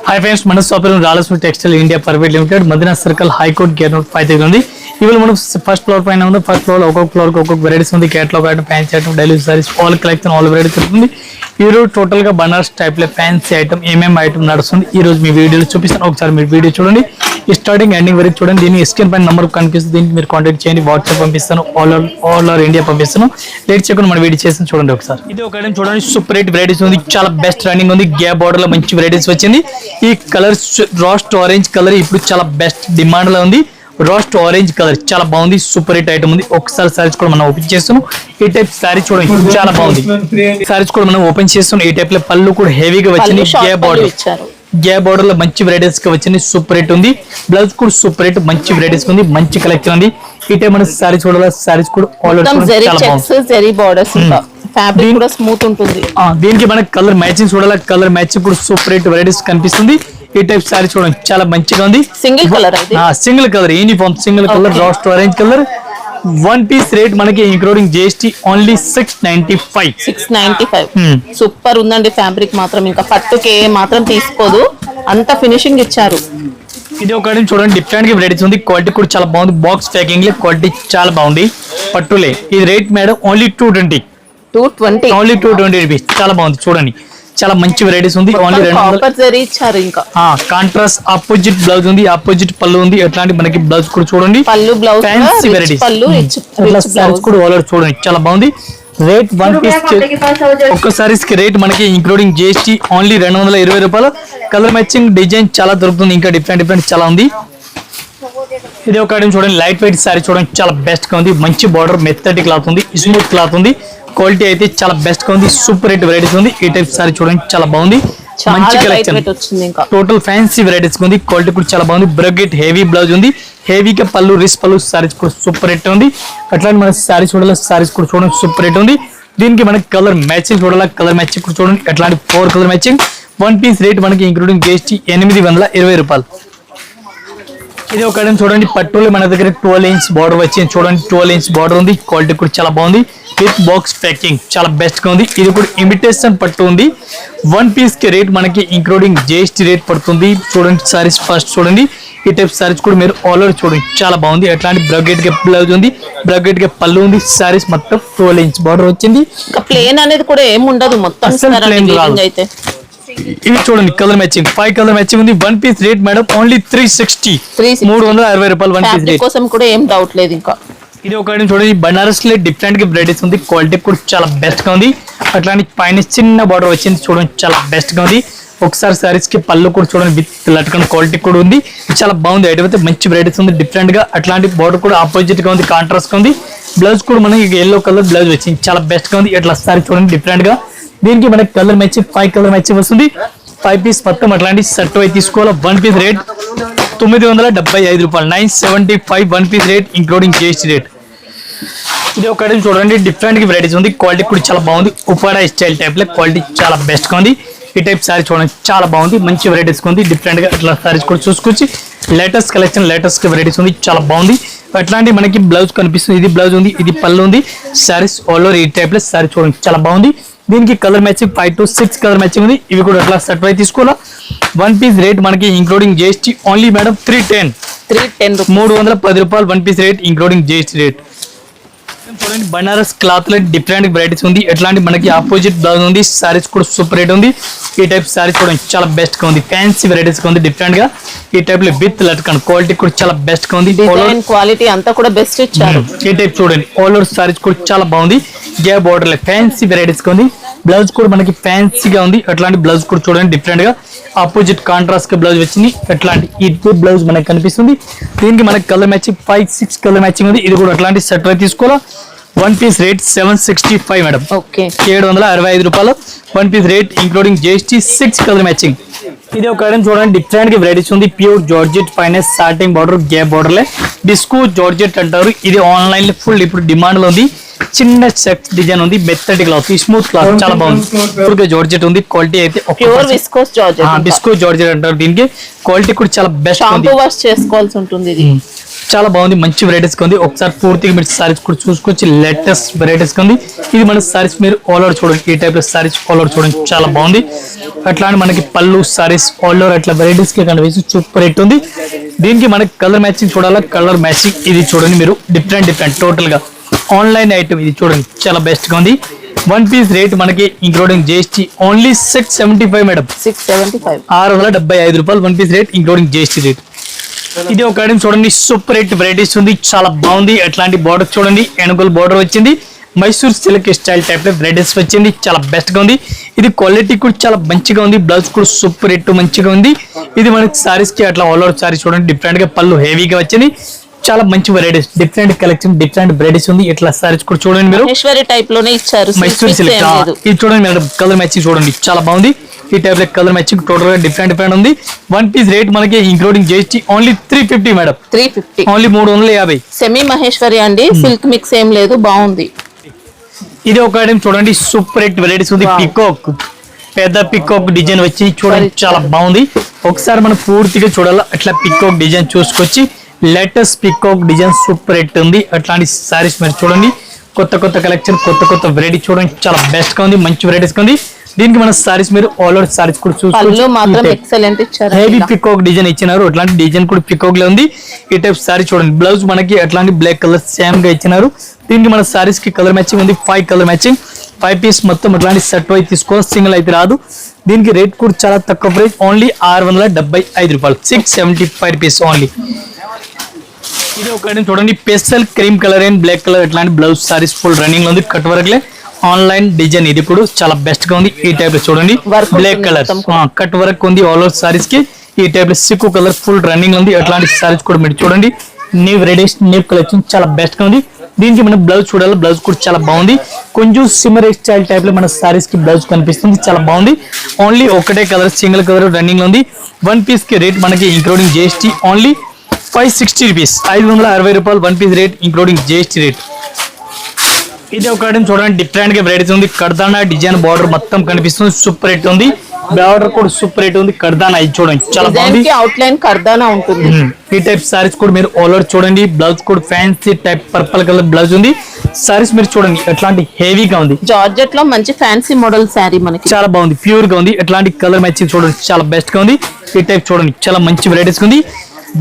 High friends मन shop रालस्मी textile India private limited Madina circle high court gate number 5 ఉంది ఇవాళ మనం ఫస్ట్ ఫ్లోర్ పైన ఉంది ఫస్ట్ ఫ్లోర్ లో ఒక్కొక్క ఫ్లోర్ కి ఒక్కొక్క వెరైటీస్ ఉంది catalogue item fancy item daily saris all collection all varieties ఉంటుంది ఈ రోజు టోటల్ గా బనారస్ టైప్ లో ఫ్యాన్సీ ఐటమ్ ఎంఎం ఐటమ్ నడుస్తుంది ఈ రోజు మీ వీడియోలో చూపిస్తాను ఒకసారి మీరు వీడియో చూడండి స్టార్టింగ్ ఎండింగ్ వరకు చూడండి దీని స్క్రీన్ పైన నంబర్ కనిపిస్తుంది దీనికి మీరు కాంటాక్ట్ చేయండి వాట్సాప్ పంపిస్తాను ఆల్ ఓవర్ ఇండియా పంపిస్తాను లేట్ చేయకుండా మన వీడియో చేసి చూడండి ఒకసారి ఇది ఒక ఐటమ్ చూడండి సూపర్ హిట్ వెరైటీస్ ఉంది చాలా బెస్ట్ రన్నింగ్ ఉంది గ్యాప్ బోర్డర్ లో మంచి వెరైటీస్ వచ్చింది ఈ కలర్ రోస్ట్ ఆరెంజ్ కలర్ ఇప్పుడు చాలా బెస్ట్ డిమాండ్ లో ఉంది రోస్ట్ ఆరెంజ్ కలర్ చాలా బాగుంది సూపర్ హిట్ ఐటమ్ ఉంది ఒకసారి సారీస్ కూడా మనం ఓపెన్ చేస్తున్నాం ఈ టైప్ సారీ చూడండి చాలా బాగుంది సారీస్ కూడా మనం ఓపెన్ చేస్తున్నాం ఈ టైప్ లో పళ్ళు కూడా హెవీగా వచ్చింది గ్యాప్ బోర్డర్ లో మంచి వెరైటీస్ గా వచ్చింది సూపర్ హిట్ ఉంది బ్లౌజ్ కూడా సూపర్ హిట్ మంచి వెరైటీస్ ఉంది మంచి కలెక్షన్ ఉంది ఈ టైప్ మన సారీ చూడాలి సారీస్ కూడా ఆల్ ఫ్యాబ్రిక్ కూడా స్మూత్ ఉంటుంది దీనికి మనకి కలర్ మ్యాచింగ్ చూడాలి కలర్ మ్యాచింగ్ కూడా సూపర్ హిట్ వెరైటీస్ కనిపిస్తుంది ఈ టైప్ సారీ చూడండి చాలా మంచిగా ఉంది single colour single colour uniform single colour rust orange colour one piece rate మనకి ఇంక్లూడింగ్ జిఎస్టీ ఓన్లీ 695 సూపర్ ఉందండి ఫ్యాబ్రిక్ మాత్రం ఇంకా పట్టుకే మాత్రం తీసుకోదు అంత ఫినిషింగ్ ఇచ్చారు ఇది ఒక ఐటమ్ చూడండి డిఫరెంట్ గా వెరైటీస్ ఉంది క్వాలిటీ కూడా చాలా బాగుంది బాక్స్ ప్యాకింగ్ లో క్వాలిటీ చాలా బాగుంది పట్టులే ఈ rate madam only 220 only 220 rupees చాలా బాగుంది చూడండి చాలా మంచి వెరైటీస్ ఉంది ఓన్లీ కాంట్రాస్ట్ ఆపోజిట్ బ్లౌజ్ ఉంది ఆపోజిట్ పళ్ళు ఉంది ఎట్లాంటి మనకి బ్లౌజ్ కూడా చూడండి ఫ్యాన్సీ వెరైటీస్ కూడా ఆల్రెడీ చూడండి చాలా బాగుంది రేట్ వన్ పీస్ ఒక్క సారీస్ కి రేట్ మనకి ఇంక్లూడింగ్ జిఎస్టీ ఓన్లీ 220 రూపాయలు కలర్ మ్యాచింగ్ డిజైన్ చాలా దొరుకుతుంది ఇంకా డిఫరెంట్ చాలా ఉంది ఇది ఒక ఐటమ్ చూడండి లైట్ వెయిట్ సారీ చూడండి చాలా బెస్ట్ గా ఉంది మంచి బార్డర్ మెత్తటి క్లాత్ ఉంది స్మూత్ క్లాత్ ఉంది క్వాలిటీ అయితే చాలా బెస్ట్ గా ఉంది సూపర్ హిట్ వెరైటీస్ ఉంది ఈ టైప్ సారీ చూడండి చాలా బాగుంది మంచి కలెక్షన్ టోటల్ ఫ్యాన్సీ వెరైటీస్ ఉంది క్వాలిటీ కూడా చాలా బాగుంది బ్రగెట్ హెవీ బ్లౌజ్ ఉంది హెవీగా పళ్ళు రిస్ పళ్ళు సారీస్ కూడా సూపర్ హిట్ ఉంది అట్లాంటి మన సారీస్ చూడాలి సారీస్ కూడా చూడండి సూపర్ హిట్ ఉంది దీనికి మనకి కలర్ మ్యాచింగ్ చూడాలి కలర్ మ్యాచింగ్ కూడా చూడండి అట్లాంటి 4 colour matching one piece rate మనకి ఇంక్లూడింగ్ జిఎస్టీ 820 రూపాయలు ఇది ఒక ఐటమ్ చూడండి పట్టులో మన దగ్గర 12 ఇంచ్ బార్డర్ వచ్చింది చూడండి 12 ఇంచ్ బార్డర్ ఉంది క్వాలిటీ కూడా చాలా బాగుంది విత్ బాక్స్ ప్యాకింగ్ చాలా బెస్ట్ గా ఉంది ఇది కూడా ఇమిటేషన్ పట్టు ఉంది వన్ పీస్ కి రేట్ మనకి ఇంక్లూడింగ్ జిఎస్టీ రేట్ పడుతుంది చూడండి సారీస్ ఫస్ట్ చూడండి ఈ టైప్ సారీస్ కూడా మీరు ఆల్ ఓవర్ చూడండి చాలా బాగుంది అట్లాంటి బ్రగెట్ గా బ్లౌజ్ ఉంది బ్రగెట్ గా పళ్ళు ఉంది సారీస్ మొత్తం 12 ఇంచ్ బార్డర్ వచ్చింది ప్లేన్ అనేది కూడా ఏమి ఉండదు మొత్తం అయితే ఇవి చూడండి కలర్ మ్యాచింగ్ 5 కలర్ మ్యాచింగ్ ఉంది one piece rate madam only 360 రూపాయలు వన్ పీస్ రేట్ కోసం కూడా ఏం డౌట్ లేదు ఇంకా ఇది ఒక ఐటమ్ చూడండి బనారస్ లో డిఫరెంట్ గా వెరైటీస్ ఉంది క్వాలిటీ కూడా చాలా బెస్ట్ గా ఉంది అట్లాంటి పైన చిన్న బార్డర్ వచ్చింది చూడండి చాలా బెస్ట్ గా ఉంది ఒకసారి సారీస్ కి పళ్ళు కూడా చూడండి విత్ లట్కన్ క్వాలిటీ కూడా ఉంది చాలా బాగుంది ఐటమ్ అయితే మంచి వెరైటీస్ ఉంది డిఫరెంట్ గా అట్లాంటి బార్డర్ కూడా ఆపోజిట్ గా ఉంది కాంట్రాస్ట్ గా ఉంది బ్లౌజ్ కూడా మనకి ఎల్లో కలర్ బ్లౌజ్ వచ్చింది చాలా బెస్ట్ గా ఉంది ఇట్లా సారీ చూడండి డిఫరెంట్ గా దీనికి మనకి కలర్ మ్యాచింగ్ 5 కలర్ మ్యాచింగ్ వస్తుంది 5 పీస్ మొత్తం అట్లాంటి సెట్ అయి తీసుకోవాలి వన్ పీస్ రేట్ 975 రూపాయలు 975 one piece rate including GST rate ఇది ఒక ఐటమ్ చూడండి డిఫరెంట్ గా వెరైటీస్ ఉంది క్వాలిటీ కూడా చాలా బాగుంది ఉపాడా స్టైల్ టైప్ లో క్వాలిటీ చాలా బెస్ట్ గా ఉంది ఈ టైప్ సారీ చూడండి చాలా బాగుంది మంచి వెరైటీస్ ఉంది డిఫరెంట్ గా ఇట్లా సారీస్ కూడా చూసుకొచ్చి లేటెస్ట్ కలెక్షన్ లేటెస్ట్ వెరైటీస్ ఉంది చాలా బాగుంది అట్లాంటి మనకి బ్లౌజ్ కనిపిస్తుంది ఇది బ్లౌజ్ ఉంది ఇది పళ్ళు ఉంది సారీస్ ఆల్ ఓవర్ ఈ టైప్ లో సారీ చూడండి చాలా బాగుంది దీనికి colour matching 5 to 6 colour matching ఉంది ఇవి కూడా అట్లా సెట్ అయి తీసుకోవాలా వన్ పీస్ రేట్ మనకి ఇంక్లూడింగ్ జిఎస్టీ ఓన్లీ మేడం 310 రూపాయలు one piece rate including GST rate చూడండి బనారస్ క్లాత్ లో డిఫరెంట్ వెరైటీస్ ఉంది ఎట్లాంటి మనకి ఆపోజిట్ బ్లౌజ్ ఉంది సారీస్ కూడా సూపర్ రేట్ ఉంది ఈ టైప్ సారీస్ చూడండి చాలా బెస్ట్ గా ఉంది ఫ్యాన్సీ వెరైటీస్ గా ఉంది డిఫరెంట్ గా ఈ టైప్ లో విత్ లట్కన్ క్వాలిటీ కూడా చాలా బెస్ట్ గా ఉంది క్వాలిటీ అంతా కూడా బెస్ట్ ఇచ్చారు ఈ టైప్ చూడండి ఆల్ ఓవర్ సారీస్ కూడా చాలా బాగుంది గ్యాప్ బోర్డర్ లో ఫ్యాన్సీ వెరైటీస్ గా ఉంది బ్లౌజ్ కూడా మనకి ఫ్యాన్సీగా ఉంది అట్లాంటి బ్లౌజ్ కూడా చూడండి డిఫరెంట్ గా ఆపోజిట్ కాంట్రాస్ట్ గా బ్లౌజ్ వచ్చింది అట్లాంటి ఈ బ్లౌజ్ మనకి కనిపిస్తుంది దీనికి మనకి కలర్ మ్యాచింగ్ 5-6 కలర్ మ్యాచింగ్ ఉంది ఇది కూడా అట్లాంటి సెట్ అయి తీసుకోవాలా వన్ పీస్ రేట్ 765 మేడం 765 రూపాయలు one piece rate including GST 6 colour matching ఇది ఒక ఐటమ్ చూడండి డిఫరెంట్ గా వెరైటీస్ ఉంది ప్యూర్ జార్జెట్ పైన సాటింగ్ బార్డర్ గ్యాప్ బార్డర్ లే డిస్కో జార్జెట్ అంటారు ఇది ఆన్లైన్ లో ఫుల్ ఇప్పుడు డిమాండ్ లో ఉంది చిన్న చెక్స్ డిజైన్ ఉంది మెత్తటి క్లాత్ స్మూత్ క్లాత్ చాలా బాగుంది ప్యూర్ గా జార్జెట్ ఉంది క్వాలిటీ అయితే pure viscose georgette viscose georgette అంటారు దీనికి క్వాలిటీ కూడా చాలా బెస్ట్ ఉంది షాంపూ వాష్ చేసుకోవాల్సి ఉంటుంది ఇది చాలా బాగుంది, మంచి వెరైటీస్ ఉంది. ఒకసారి పూర్తిగా మీరు సారీస్ కూడా చూసుకోవచ్చు, లేటెస్ట్ వెరైటీస్ ఉంది. ఇది మన సారీస్ మీరు ఆల్ ఓవర్ చూడండి, ఈ టైప్ లో సారీస్ ఆల్ ఓవర్ చూడండి, చాలా బాగుంది. అట్లానే మనకి పళ్ళు సారీస్ ఆల్ ఓవర్ అట్లా వెరైటీస్ కి కనిపిస్తూ సూపర్ రేట్ ఉంది. దీనికి మనకి కలర్ మ్యాచింగ్ చూడాలా, కలర్ మ్యాచింగ్ ఇది చూడండి మీరు, డిఫరెంట్ టోటల్ గా ఆన్లైన్ ఐటమ్ ఇది చూడండి, చాలా బెస్ట్ గా ఉంది. వన్ పీస్ రేట్ మనకి ఇంక్లూడింగ్ జిఎస్టీ ఓన్లీ 675 మేడం, 675 675 రూపాయలు one piece rate including GST rate. ఇది ఒక ఐటమ్ చూడండి, సూపర్ రేట్ వెరైటీస్ ఉంది, చాలా బాగుంది. అట్లాంటి బార్డర్ చూడండి, ఎనుకల్ బార్డర్ వచ్చింది, మైసూర్ సిల్క్ స్టైల్ టైప్ లో వెరైటీస్ వచ్చింది, చాలా బెస్ట్ గా ఉంది. ఇది క్వాలిటీ కూడా చాలా మంచిగా ఉంది, బ్లౌజ్ కూడా సూపర్ రేట్ మంచిగా ఉంది. ఇది మనకి సారీస్ కి అట్లా ఆల్ ఓవర్ సారీ చూడండి, డిఫరెంట్ గా పళ్ళు హెవీగా వచ్చింది, చాలా మంచి varieties, different collection, different varieties ఉంది. ఇట్లా సారీస్ కూడా చూడండి మీరు, మహేశ్వరి టైప్ లోనే ఇచ్చారు, మైసూర్ సిల్క్ ఇది చూడండి మేడం, కలర్ మ్యాచింగ్ చూడండి, చాలా బాగుంది. ఈ టైప్ లో కలర్ మ్యాచింగ్ టోటల్ గా డిఫరెంట్ ఉంది. వన్ పీస్ రేట్ మనకి including GST only 350 madam, 350 only 350. Semi Maheshwari అండి, సిల్క్ మిక్స్ ఏం లేదు, బాగుంది. ఇది ఒక ఐటమ్ చూడండి, సూపర్ రేట్ వెరైటీస్ ఉంది. పికాక్, పెద్ద పికాక్ డిజైన్ వచ్చి చూడండి, చాలా బాగుంది. ఒకసారి మనం పూర్తిగా చూడాలి, అట్లా పికాక్ డిజైన్ చూసుకొచ్చి latest peacock design super rate ఉంది. అట్లాంటి సారీస్ మీరు చూడండి, కొత్త కలెక్షన్, కొత్త వెరైటీ చూడండి, చాలా బెస్ట్ గా ఉంది, మంచి వెరైటీస్ ఉంది. దీనికి మన సారీస్ మీరు ఆల్ ఓవర్ సారీస్ కూడా చూసుకోవచ్చు, హెవీ పికాక్ డిజైన్ ఇచ్చినారు, అట్లాంటి డిజైన్ కూడా పికాక్ లో ఉంది. ఈ టైప్ సారీ చూడండి, బ్లౌజ్ మనకి అట్లాంటి బ్లాక్ కలర్ సేమ్ గా ఇచ్చినారు. దీనికి మన సారీస్ కి కలర్ మ్యాచింగ్ ఉంది, 5 కలర్ మ్యాచింగ్, 5 పీస్ మొత్తం అట్లాంటి సెట్ వైజ్ తీసుకోవాలి, సింగిల్ అయితే రాదు. దీనికి రేట్ కూడా చాలా తక్కువ ప్రైస్, ఓన్లీ 675 రూపాయలు, 675 రూపీస్ ఓన్లీ. ఇది ఒక ఐటమ్ చూడండి, pastel cream colour and black colour అట్లాంటి బ్లౌజ్ సారీస్ ఫుల్ రన్నింగ్ లో ఉంది, కట్ వర్క్ లే ఆన్లైన్ డిజైన్, ఇది కూడా చాలా బెస్ట్ గా ఉంది. ఈ టైప్ లో చూడండి, బ్లాక్ కలర్ కట్ వర్క్ ఉంది ఆల్ ఓవర్ సారీస్ కి. ఈ టైప్ లో సిక్కు కలర్ ఫుల్ రన్నింగ్ ఉంది, అట్లాంటి సారీస్ కూడా మీరు చూడండి, న్యూ వెరైటీస్, న్యూ కలెక్షన్, చాలా బెస్ట్ గా ఉంది. దీనికి మనం బ్లౌజ్ చూడాలి, బ్లౌజ్ కూడా చాలా బాగుంది, కొంచెం సిమ్మర్ స్టైల్ టైప్ లో మన సారీస్ కి బ్లౌజ్ కనిపిస్తుంది, చాలా బాగుంది. ఓన్లీ ఒకటే కలర్, సింగిల్ కలర్ రన్నింగ్ లో ఉంది. వన్ పీస్ కి రేట్ మనకి ఇంక్లూడింగ్ జిఎస్టీ ఓన్లీ 560 రూపీస్, 560 రూపాయలు one piece rate including GST rate. ఇది ఒక ఐటమ్ చూడండి, డిఫరెంట్ గా వెరైటీస్ ఉంది, కర్దానా డిజైన్ బార్డర్ మొత్తం కనిపిస్తుంది, సూపర్ రేట్ ఉంది. బార్డర్ కూడా సూపర్ రేట్ ఉంది, కర్దానా ఇది చూడండి, చాలా బాగుంది. అవుట్లైన్ కర్దానా ఉంటుంది. ఈ టైప్ సారీస్ కూడా మీరు ఆల్ ఓవర్ చూడండి, బ్లౌజ్ కూడా fancy type purple colour blouse ఉంది. సారీస్ మీరు చూడండి, ఎట్లాంటి హెవీగా ఉంది, జార్జెట్ లో మంచి ఫ్యాన్సీ మోడల్ సారీ మనకి, చాలా బాగుంది, ప్యూర్ గా ఉంది. ఎట్లాంటి కలర్ మ్యాచింగ్ చూడండి, చాలా బెస్ట్ గా ఉంది. ఈ టైప్ చూడండి, చాలా మంచి వెరైటీస్ ఉంది.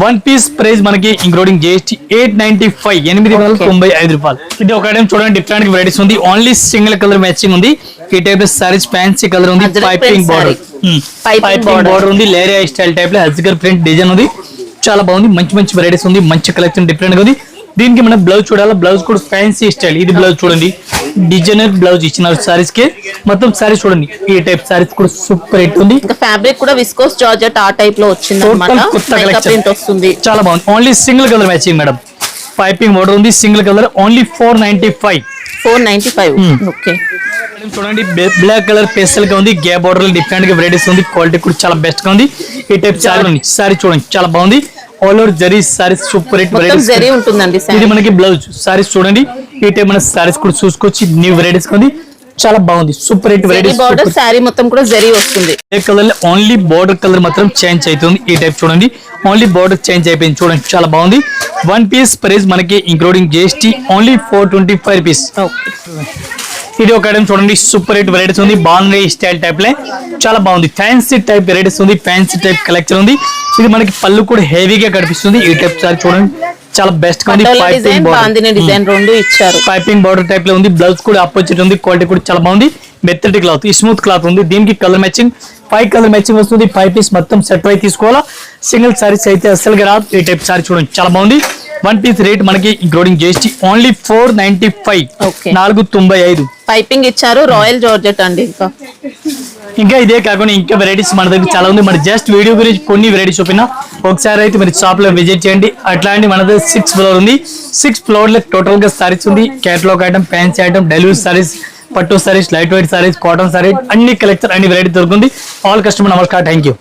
వన్ పీస్ ప్రైస్ మనకి ఇంక్లూడింగ్ జిఎస్టీ 895, 895 రూపాయలు. ఇది ఒక ఐటమ్ చూడండి, డిఫరెంట్ వెరైటీస్ ఉంది, ఓన్లీ సింగిల్ కలర్ మ్యాచింగ్ ఉంది. ఈ టైప్ లో సారీస్ ఫ్యాన్సీ కలర్ ఉంది, పైపింగ్ బార్డర్ ఉంది, లేరియా స్టైల్ టైప్ లో హజ్గర్ ప్రింట్ డిజైన్ ఉంది, చాలా బాగుంది. మంచి వెరైటీస్ ఉంది, మంచి కలెక్షన్, డిఫరెంట్ గా ఉంది. దీనికి మనం బ్లౌజ్ చూడాలి, బ్లౌజ్ కూడా ఫ్యాన్సీ స్టైల్, ఇది బ్లౌజ్ చూడండి, డిజైనర్ బ్లౌజ్ ఇచ్చినారు సారీస్ కి. మొత్తం సారీస్ చూడండి, ఈ టైప్ సారీస్ కూడా సూపర్ రేట్ ఉంది. ఫ్యాబ్రిక్ కూడా విస్కోస్ జార్జెట్ ఆ టైప్ లో వచ్చింది, కొత్త కలెక్షన్ వస్తుంది, చాలా బాగుంది. Only single colour matching madam, piping border ఉంది, సింగిల్ కలర్, ఓన్లీ 495. ఓకే చూడండి, బ్లాక్ కలర్ పేస్టల్ గా ఉంది, గ్యాప్ బార్డర్ డిఫరెంట్ గా వెరైటీస్ ఉంది, క్వాలిటీ కూడా చాలా బెస్ట్ గా ఉంది. ఈ టైప్ సారీ చూడండి, చాలా బాగుంది. All over zari saris super rate zari ఉంటుందండి. ఇది మనకి బ్లౌజ్ సారీస్ చూడండి, ఈ టైప్ మన సారీస్ కూడా చూసుకోవచ్చు, న్యూ వెరైటీస్ ఉంది, చాలా బాగుంది, super rate varieties. Border sorry మొత్తం కూడా జరీ వస్తుంది, ఏ కలర్ ఓన్లీ బార్డర్ కలర్ మాత్రం చేంజ్ అవుతుంది. ఈ టైప్ చూడండి, ఓన్లీ బార్డర్ చేంజ్ అయిపోయింది, చూడండి చాలా బాగుంది. వన్ పీస్ ప్రైస్ మనకి ఇంక్లూడింగ్ జిఎస్టీ ఓన్లీ 425 రూపీస్. ఇది ఒక ఐటమ్ చూడండి, సూపర్ రేట్ వెరైటీస్ ఉంది, బాగుంది స్టైల్ టైప్ లే, చాలా బాగుంది. ఫ్యాన్సీ టైప్ వెరైటీస్ ఉంది, ఫ్యాన్సీ టైప్ కలెక్షన్ ఉంది. ఇది మనకి పళ్ళు కూడా హెవీగా కనిపిస్తుంది. ఈ టైప్ సారీ చూడండి, చాలా బెస్ట్ గా ఉంది. పైపింగ్ బార్డర్ టైప్ లో ఉంది, బ్లౌజ్ కూడా ఆపోజిట్ ఉంది, క్వాలిటీ కూడా చాలా బాగుంది. మెత్తటి క్లాత్, స్మూత్ క్లాత్ ఉంది. దీనికి కలర్ మ్యాచింగ్ 5 కలర్ మ్యాచింగ్ వస్తుంది. 5 పీస్ మొత్తం సెట్ అయి తీసుకోవాలా, సింగిల్ సారీస్ అయితే అసలుగా రాదు. ఈ టైప్ సారీ చూడండి, చాలా బాగుంది. వన్ పీస్ రేట్ మనకి ఇంక్లూడింగ్ జిఎస్టీ ఓన్లీ 495, 495. పైపింగ్ ఇచ్చారు, రాయల్ జార్జెట్ అండి. ఇంకా ఇదే కాకుండా ఇంకా వెరైటీస్ మన దగ్గర చాలా ఉంది. మన జస్ట్ వీడియో గురించి కొన్ని వెరైటీస్ చూపినా, ఒకసారి అయితే మీరు షాప్ లో విజిట్ చేయండి. అట్లాంటి మన దగ్గర 6th ఫ్లోర్ ఉంది. 6th ఫ్లోర్ లో టోటల్ గా సారీస్ ఉంది, catalogue item, fancy item, delivery saris, పట్టు saris, light weight saris, cotton saris, అన్ని కలెక్షన్, అన్ని వెరైటీ దొరుకుతుంది. ఆల్ కస్టమర్ నమస్కారం, థ్యాంక్ యూ.